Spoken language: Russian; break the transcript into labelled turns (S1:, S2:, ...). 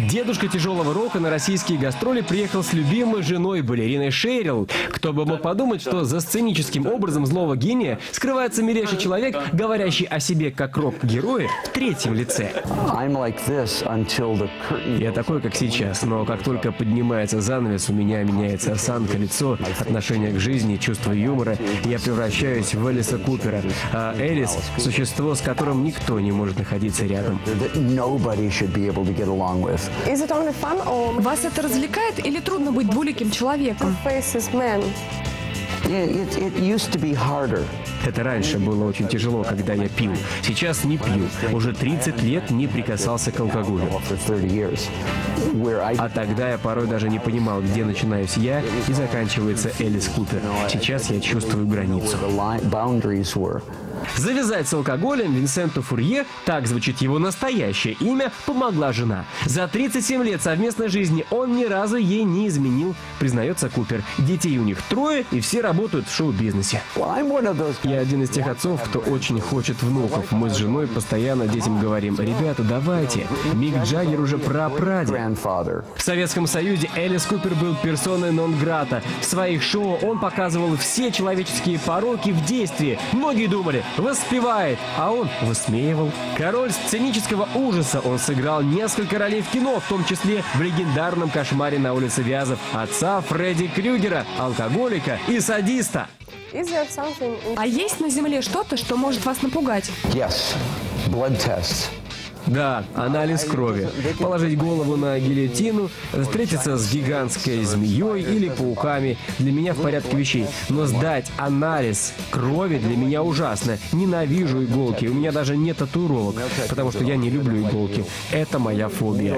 S1: Дедушка тяжелого рока на российские гастроли приехал с любимой женой балериной Шерил. Кто бы мог подумать, что за сценическим образом злого гения скрывается милейший человек, говорящий о себе как рок-герое в третьем лице. Я такой, как сейчас, но как только поднимается занавес, у меня меняется осанка, лицо, отношение к жизни, чувство юмора, и я превращаюсь в Элиса Купера. А Элис – существо, с которым никто не может находиться рядом.
S2: Вас это развлекает или трудно быть двуликим человеком?
S1: Это раньше было очень тяжело, когда я пил. Сейчас не пью. Уже 30 лет не прикасался к алкоголю. А тогда я порой даже не понимал, где начинаюсь я и заканчивается Элис Купер. Сейчас я чувствую границу. Завязать с алкоголем Винсенту Фурье, так звучит его настоящее имя, помогла жена. За 37 лет совместной жизни он ни разу ей не изменил, признается Купер. Детей у них 3, и все работают в шоу-бизнесе. Я один из тех отцов, кто очень хочет внуков. Мы с женой постоянно детям говорим: ребята, давайте. Мик Джаггер уже прапрадед. В Советском Союзе Элис Купер был персоной нон-грата. В своих шоу он показывал все человеческие пороки в действии. Многие думали, воспевает, а он высмеивал. Король сценического ужаса, он сыграл несколько ролей в кино, в том числе в легендарном «Кошмаре на улице Вязов», отца Фредди Крюгера, алкоголика и садиста.
S2: А есть на Земле что-то, что может вас напугать?
S1: Да, анализ крови. Положить голову на гильотину, встретиться с гигантской змеей или пауками для меня в порядке вещей. Но сдать анализ крови для меня ужасно. Ненавижу иголки. У меня даже нет татуировок, потому что я не люблю иголки. Это моя фобия.